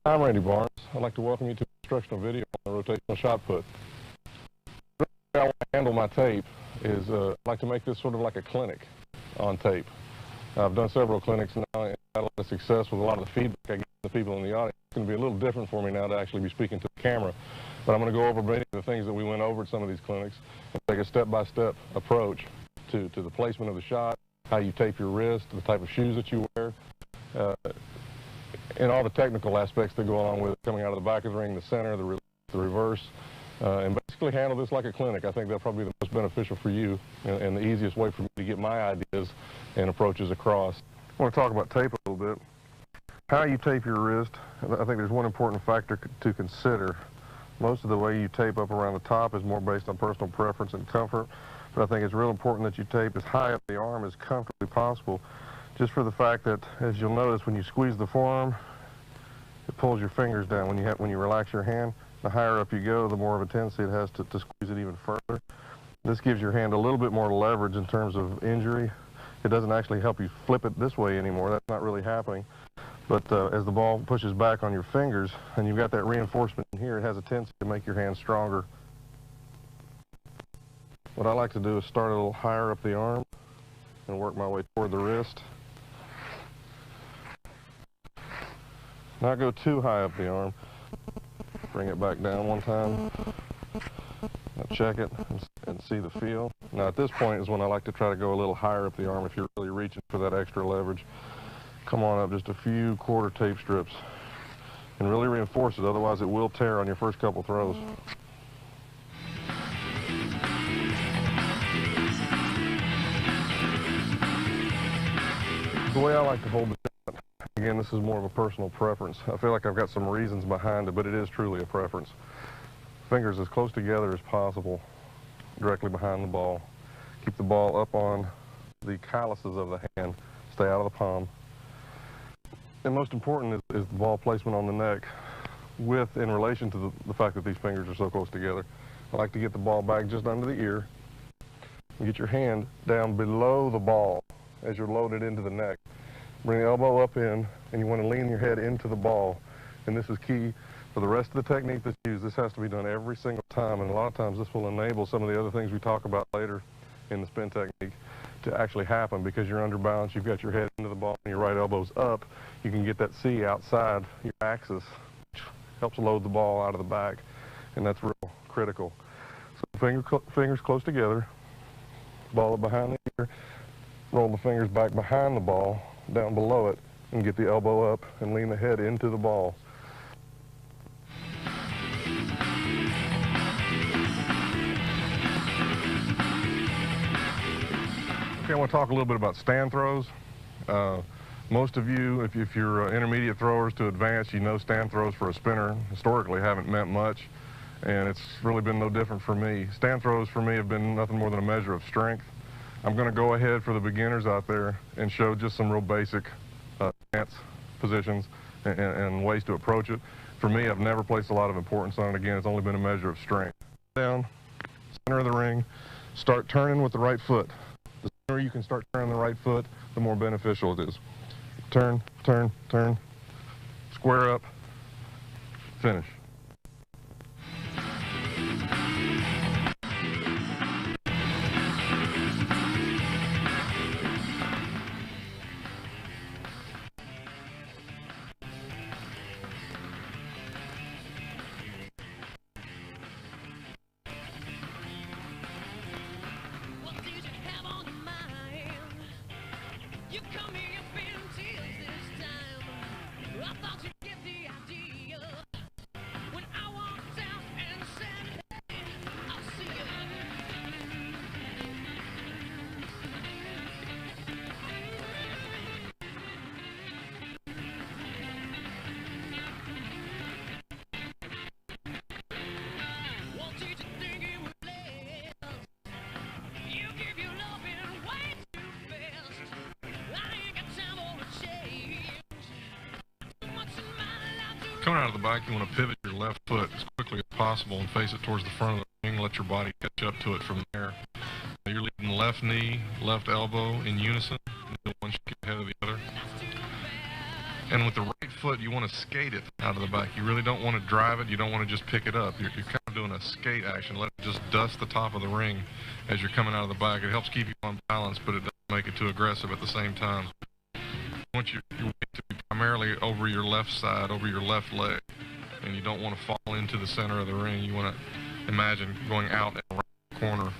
I'm Randy Barnes. I'd like to welcome you to an instructional video on the rotational shot put. The way I want to handle my tape is I'd like to make this sort of like a clinic on tape. I've done several clinics now and had a lot of success with a lot of the feedback I get from the people in the audience. It's going to be a little different for me now to actually be speaking to the camera, but I'm going to go over many of the things that we went over at some of these clinics and take a step-by-step approach to the placement of the shot, how you tape your wrist, the type of shoes that you wear, and all the technical aspects that go along with it, coming out of the back of the ring, the center, the reverse, and basically handle this like a clinic. I think that'll probably be the most beneficial for you and the easiest way for me to get my ideas and approaches across. I want to talk about tape a little bit. How you tape your wrist, I think there's one important factor to consider. Most of the way you tape up around the top is more based on personal preference and comfort, but I think it's real important that you tape as high up the arm as comfortably possible, just for the fact that, as you'll notice, when you squeeze the forearm, it pulls your fingers down. When you relax your hand, the higher up you go, the more of a tendency it has to squeeze it even further. This gives your hand a little bit more leverage in terms of injury. It doesn't actually help you flip it this way anymore. That's not really happening. But as the ball pushes back on your fingers, and you've got that reinforcement in here, it has a tendency to make your hand stronger. What I like to do is start a little higher up the arm and work my way toward the wrist. Not go too high up the arm. Bring it back down one time. Now check it and see the feel. Now at this point is when I like to try to go a little higher up the arm if you're really reaching for that extra leverage. Come on up just a few quarter tape strips and really reinforce it, otherwise it will tear on your first couple throws. The way I like to hold the shot, again, this is more of a personal preference. I feel like I've got some reasons behind it, but it is truly a preference. Fingers as close together as possible, directly behind the ball. Keep the ball up on the calluses of the hand. Stay out of the palm. And most important is the ball placement on the neck in relation to the fact that these fingers are so close together. I like to get the ball back just under the ear and get your hand down below the ball as you're loaded into the neck. Bring the elbow up in, and you want to lean your head into the ball. And this is key for the rest of the technique that's used. This has to be done every single time, and a lot of times this will enable some of the other things we talk about later in the spin technique to actually happen, because you're under balance, you've got your head into the ball, and your right elbow's up. You can get that C outside your axis, which helps load the ball out of the back, and that's real critical. So fingers close together, ball up behind the ear, roll the fingers back behind the ball, down below it, and get the elbow up and lean the head into the ball. Okay, I want to talk a little bit about stand throws. Most of you, if you're intermediate throwers to advanced, you know stand throws for a spinner historically haven't meant much, and it's really been no different for me. Stand throws for me have been nothing more than a measure of strength. I'm going to go ahead for the beginners out there and show just some real basic stance positions and ways to approach it. For me, I've never placed a lot of importance on it. Again, it's only been a measure of strength. Down, center of the ring, start turning with the right foot. The sooner you can start turning the right foot, the more beneficial it is. Turn, turn, turn, square up, finish. Coming out of the bike, you want to pivot your left foot as quickly as possible and face it towards the front of the ring. Let your body catch up to it from there. You're leading the left knee, left elbow in unison. One should get ahead of the other. And with the right foot, you want to skate it out of the bike. You really don't want to drive it. You don't want to just pick it up. You're kind of doing a skate action. Let it just dust the top of the ring as you're coming out of the bike. It helps keep you on balance, but it doesn't make it too aggressive at the same time. You want your weight to be primarily over your left side, over your left leg, and you don't want to fall into the center of the ring. You want to imagine going out and around the corner.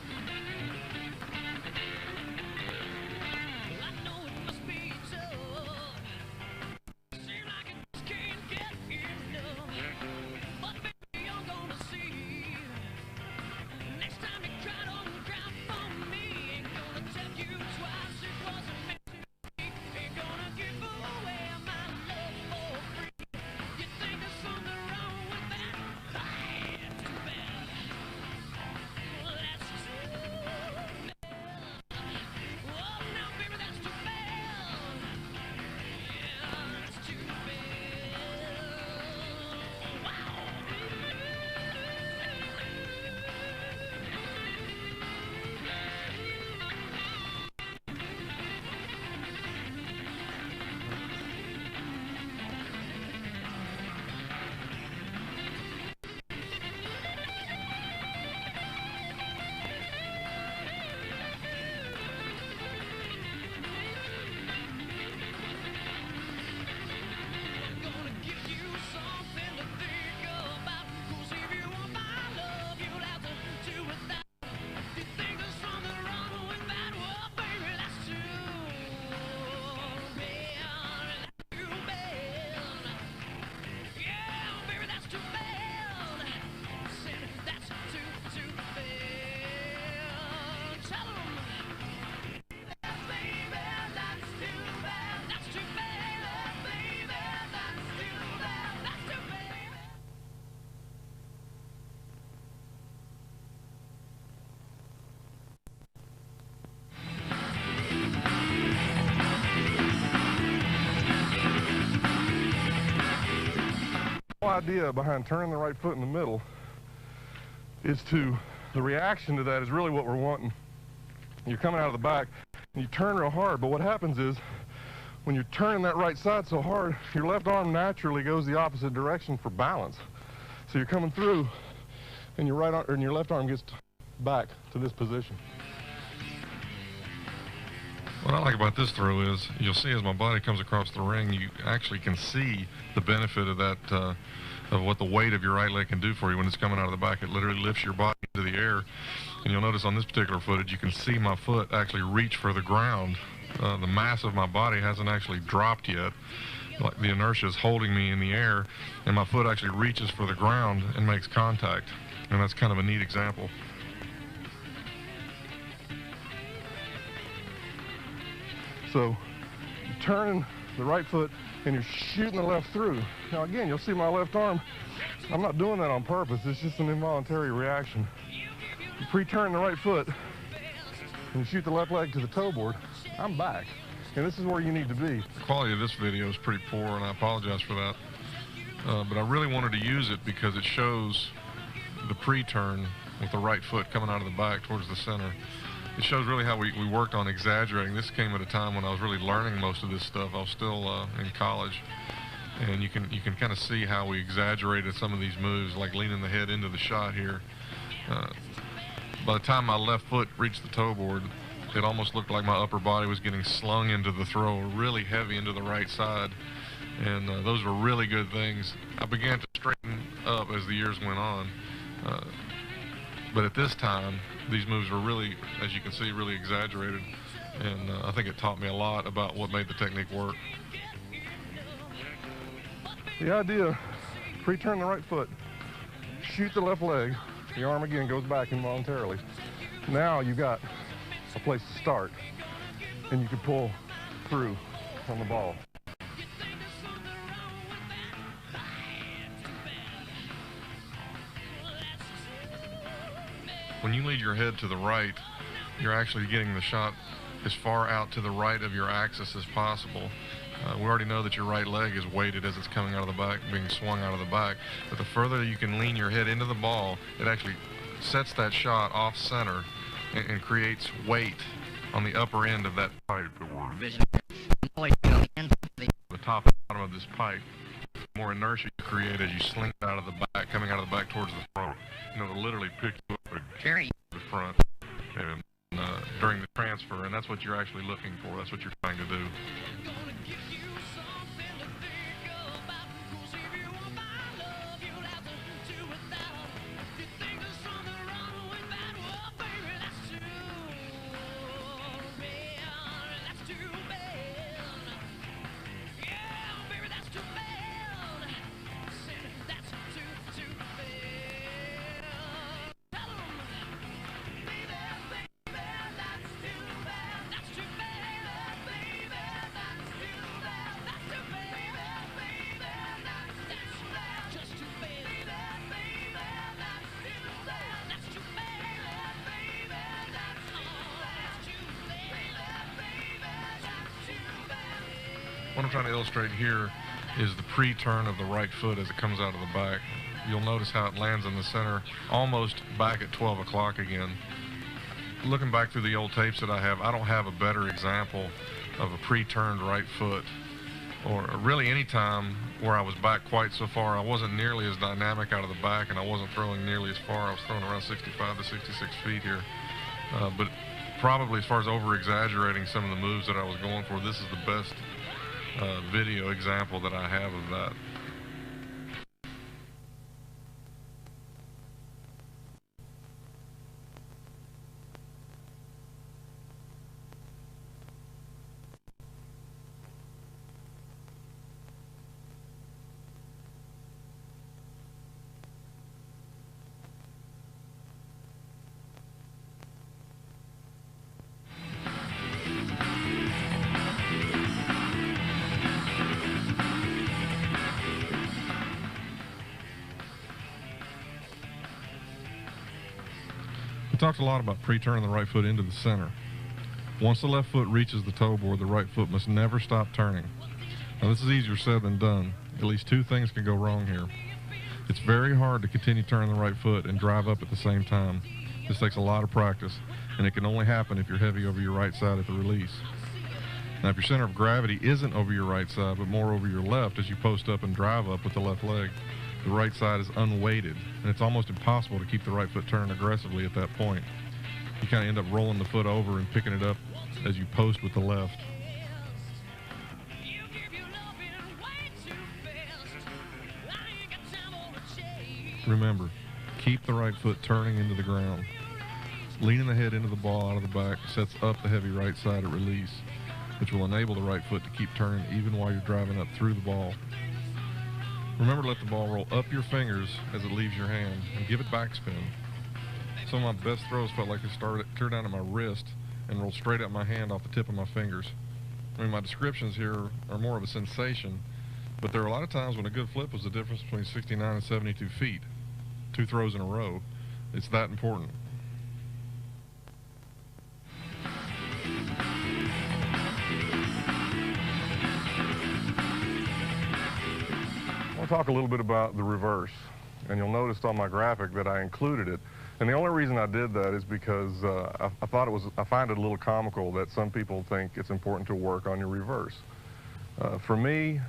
The idea behind turning the right foot in the middle is the reaction to that is really what we're wanting. You're coming out of the back and you turn real hard, but what happens is when you're turning that right side so hard, your left arm naturally goes the opposite direction for balance. So you're coming through and your right arm and your left arm gets back to this position. What I like about this throw is you'll see as my body comes across the ring, you actually can see the benefit of that, of what the weight of your right leg can do for you when it's coming out of the back. It literally lifts your body into the air. And you'll notice on this particular footage, you can see my foot actually reach for the ground. The mass of my body hasn't actually dropped yet. Like the inertia is holding me in the air, and my foot actually reaches for the ground and makes contact. And that's kind of a neat example. So you're turning the right foot and you're shooting the left through. Now again, you'll see my left arm. I'm not doing that on purpose. It's just an involuntary reaction. You pre-turn the right foot and you shoot the left leg to the toe board. I'm back. And this is where you need to be. The quality of this video is pretty poor, and I apologize for that. But I really wanted to use it because it shows the pre-turn with the right foot coming out of the back towards the center. It shows really how we worked on exaggerating. This came at a time when I was really learning most of this stuff. I was still in college, and you can kind of see how we exaggerated some of these moves, like leaning the head into the shot here. By the time my left foot reached the toe board, it almost looked like my upper body was getting slung into the throw, really heavy into the right side, and those were really good things. I began to straighten up as the years went on, but at this time, these moves were really, as you can see, really exaggerated, and I think it taught me a lot about what made the technique work. The idea, pre-turn the right foot, shoot the left leg, the arm again goes back involuntarily. Now you've got a place to start, and you can pull through on the ball. When you lead your head to the right, you're actually getting the shot as far out to the right of your axis as possible. We already know that your right leg is weighted as it's coming out of the back, being swung out of the back, but the further you can lean your head into the ball, it actually sets that shot off center and creates weight on the upper end of that pipe. The top and bottom of this pipe, the more inertia you create as you sling it out of the back, coming out of the back towards the front. You know, it'll literally pick you up and the front and, during the transfer, and that's what you're actually looking for. That's what you're trying to do. What I'm trying to illustrate here is the pre-turn of the right foot as it comes out of the back. You'll notice how it lands in the center, almost back at 12 o'clock again. Looking back through the old tapes that I don't have a better example of a pre-turned right foot, or really any time where I was back quite so far. I wasn't nearly as dynamic out of the back, and I wasn't throwing nearly as far. I was throwing around 65 to 66 feet here. But probably as far as over-exaggerating some of the moves that I was going for, this is the best video example that I have of that. We talked a lot about pre-turning the right foot into the center. Once the left foot reaches the toe board, the right foot must never stop turning. Now this is easier said than done. At least two things can go wrong here. It's very hard to continue turning the right foot and drive up at the same time. This takes a lot of practice, and it can only happen if you're heavy over your right side at the release. Now if your center of gravity isn't over your right side, but more over your left as you post up and drive up with the left leg, the right side is unweighted, and it's almost impossible to keep the right foot turned aggressively at that point. You kind of end up rolling the foot over and picking it up as you post with the left. Remember, keep the right foot turning into the ground. Leaning the head into the ball out of the back sets up the heavy right side at release, which will enable the right foot to keep turning even while you're driving up through the ball. Remember to let the ball roll up your fingers as it leaves your hand and give it backspin. Some of my best throws felt like they started clear down to my wrist and rolled straight up my hand off the tip of my fingers. I mean, my descriptions here are more of a sensation, but there are a lot of times when a good flip was the difference between 69 and 72 feet. 2 throws in a row. It's that important. I want to talk a little bit about the reverse, and you'll notice on my graphic that I included it And the only reason I did that is because I find it a little comical that some people think it's important to work on your reverse. For me,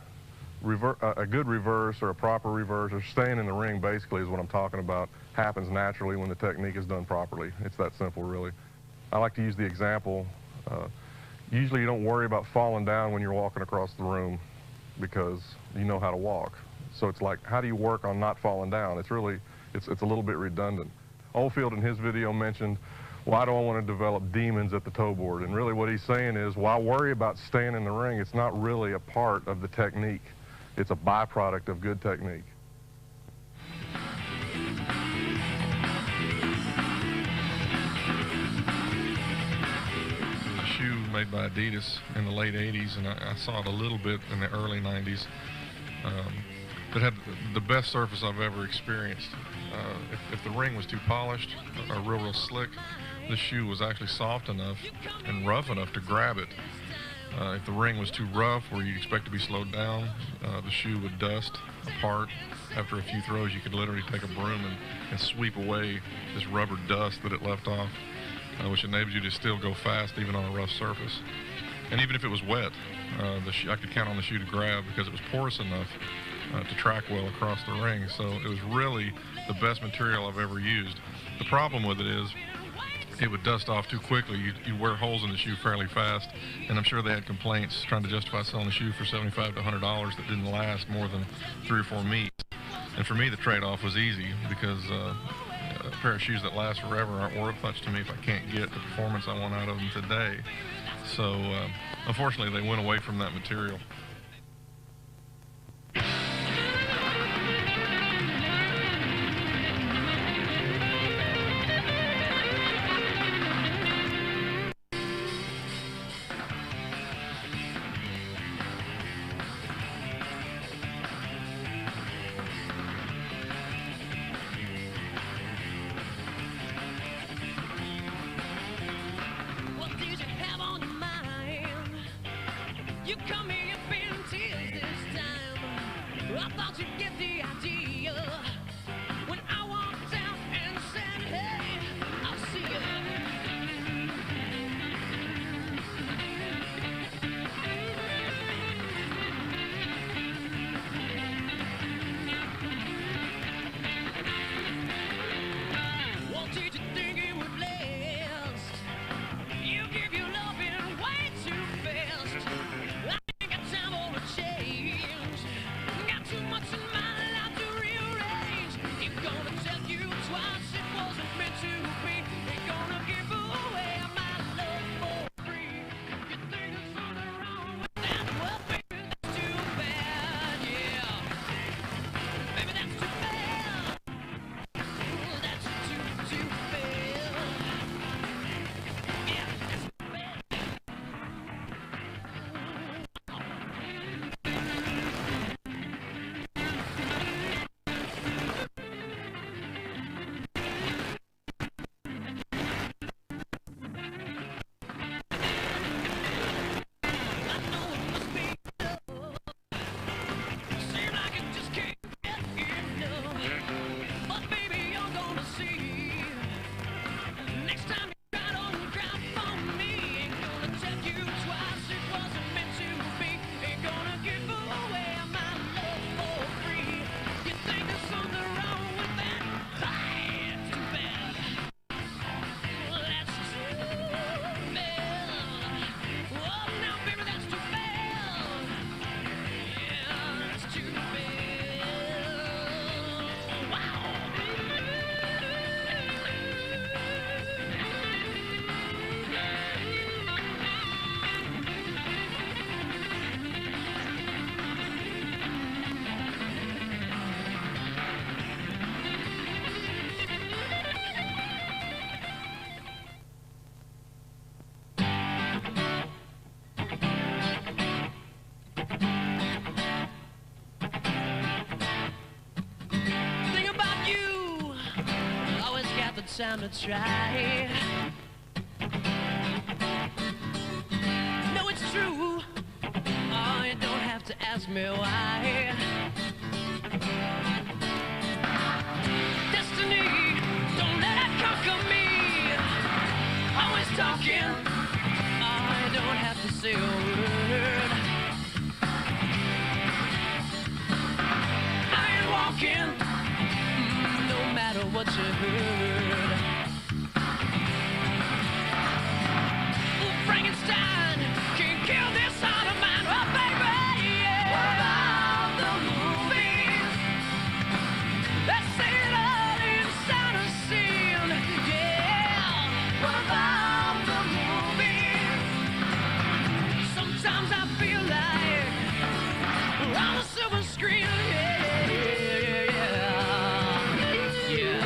a good reverse or a proper reverse or staying in the ring basically is what I'm talking about, happens naturally when the technique is done properly. It's that simple, really. I like to use the example, usually you don't worry about falling down when you're walking across the room because you know how to walk. So it's like, how do you work on not falling down? It's a little bit redundant. Oldfield in his video mentioned, why do I want to develop demons at the toe board? And really what he's saying is, why worry about staying in the ring? It's not really a part of the technique. It's a byproduct of good technique. A shoe made by Adidas in the late 80s, and I saw it a little bit in the early 90s, that had the best surface I've ever experienced. If the ring was too polished or real slick, the shoe was actually soft enough and rough enough to grab it. If the ring was too rough, where you'd expect to be slowed down, the shoe would dust apart. After a few throws, you could literally take a broom and sweep away this rubber dust that it left off, which enables you to still go fast even on a rough surface. And even if it was wet, I could count on the shoe to grab because it was porous enough to track well across the ring. So it was really the best material I've ever used. The problem with it is it would dust off too quickly. You'd wear holes in the shoe fairly fast, and I'm sure they had complaints trying to justify selling a shoe for $75 to $100 that didn't last more than 3 or 4 meets. And for me, the trade-off was easy because a pair of shoes that last forever aren't worth much to me if I can't get the performance I want out of them today. So unfortunately, they went away from that material. Time to try. No, it's true. Oh, you don't have to ask me why. Destiny, don't let it Look at me, always talking. I don't have to say a word. I ain't walking, no matter what you heard. Frankenstein can kill this heart of mine. Oh, baby, yeah. What about the movies? Let's say it all inside a scene. Yeah. What about the movies? Sometimes I feel like we're on a silver screen. Yeah, yeah, yeah, yeah.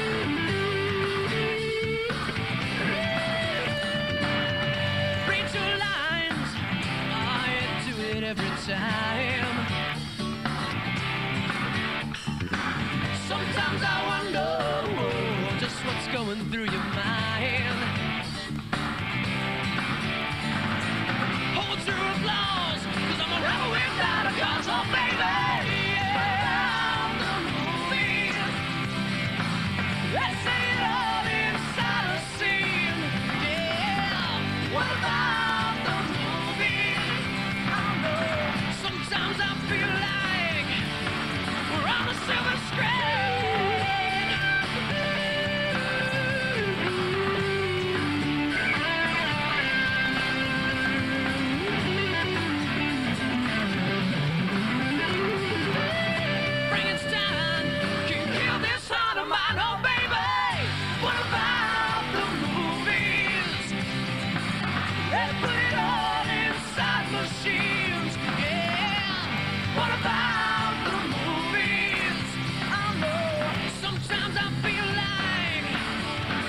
Read your lines, I do it every time. Sometimes I wonder just what's going through your mind. Hold your applause, cause I'm a rebel without a cause, oh baby. Yeah, the movies. Let's say it all inside a scene. Yeah, what about the movies? I don't know. Sometimes I feel like we're on a silver screen. Frankenstein can kill this heart of mine, oh baby. What about the movies? Let's put it all inside machines, yeah. What about the movies? I don't know. Sometimes I feel like,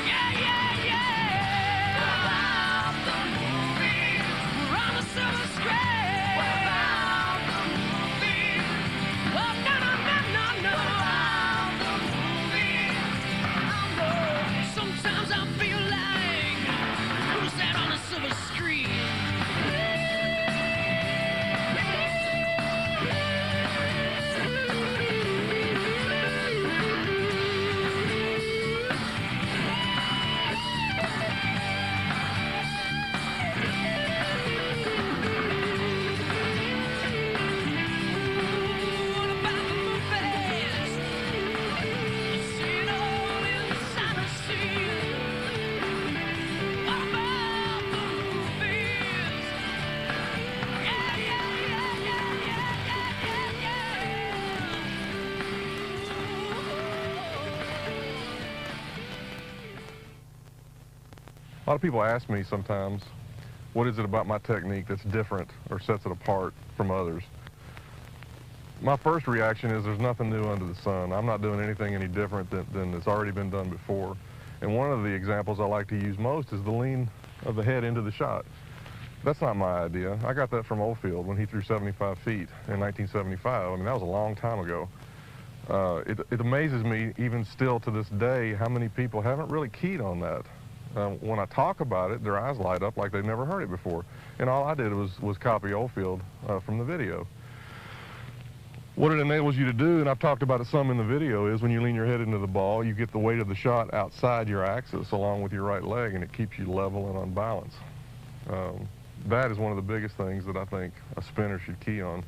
yeah, yeah, yeah. What about the movies? We're on the silver screen. What about the movies? Oh, no, no, no, no, no. What about the movies? I don't know. Sometimes I feel like, who's that on the silver screen? What about the movies? See it all inside a scene. What about the movies? Yeah, yeah, yeah, yeah, yeah, yeah, yeah, A lot of people ask me sometimes, what is it about my technique that's different or sets it apart from others? My first reaction is there's nothing new under the sun. I'm not doing anything any different than it's already been done before. And one of the examples I like to use most is the lean of the head into the shot. That's not my idea. I got that from Oldfield when he threw 75 feet in 1975. I mean, that was a long time ago. It amazes me even still to this day how many people haven't really keyed on that. When I talk about it, their eyes light up like they've never heard it before. And all I did was copy Oldfield from the video. What it enables you to do, and I've talked about it some in the video, is when you lean your head into the ball, you get the weight of the shot outside your axis along with your right leg, and it keeps you level and on balance. That is one of the biggest things that I think a spinner should key on,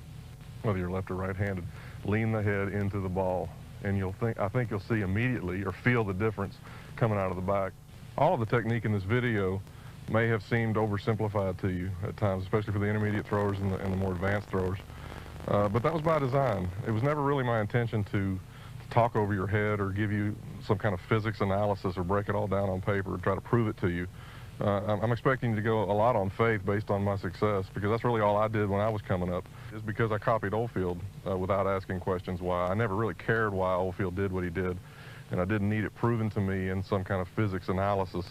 whether you're left or right-handed. Lean the head into the ball, and I think you'll see immediately or feel the difference coming out of the back. All of the technique in this video may have seemed oversimplified to you at times, especially for the intermediate throwers and the more advanced throwers. But that was by design. It was never really my intention to talk over your head or give you some kind of physics analysis or break it all down on paper and try to prove it to you. I'm expecting to go a lot on faith based on my success, because that's really all I did when I was coming up, is because I copied Oldfield without asking questions why. I never really cared why Oldfield did what he did, and I didn't need it proven to me in some kind of physics analysis.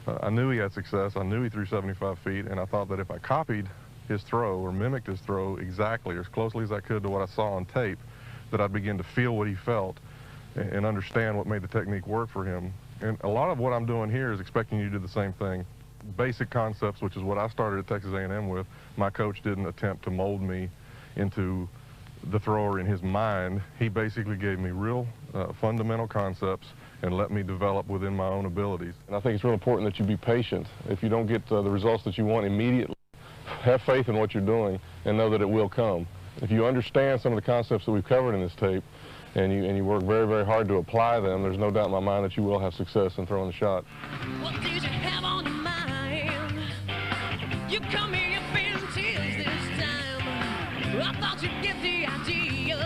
I knew he had success. I knew he threw 75 feet, and I thought that if I copied his throw or mimicked his throw exactly or as closely as I could to what I saw on tape, that I'd begin to feel what he felt and understand what made the technique work for him. And a lot of what I'm doing here is expecting you to do the same thing. Basic concepts, which is what I started at Texas A&M with. My coach didn't attempt to mold me into the thrower in his mind. He basically gave me real fundamental concepts and let me develop within my own abilities. And I think it's real important that you be patient. If you don't get the results that you want immediately, have faith in what you're doing and know that it will come. If you understand some of the concepts that we've covered in this tape and you work very, very hard to apply them, there's no doubt in my mind that you will have success in throwing the shot. What did you have on your mind? You come here up in tears this time. I thought you'd get the idea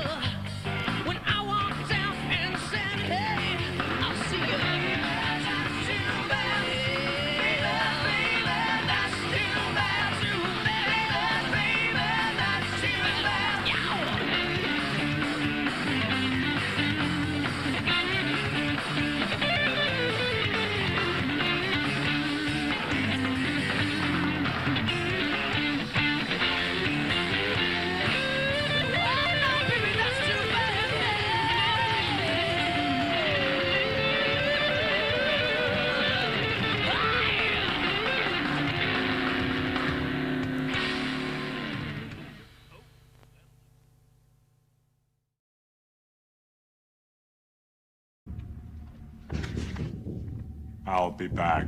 when I walked out and said, hey, I'll see you. That's too bad, baby, baby, that's too bad, too bad, baby, that's too bad. I'll be back.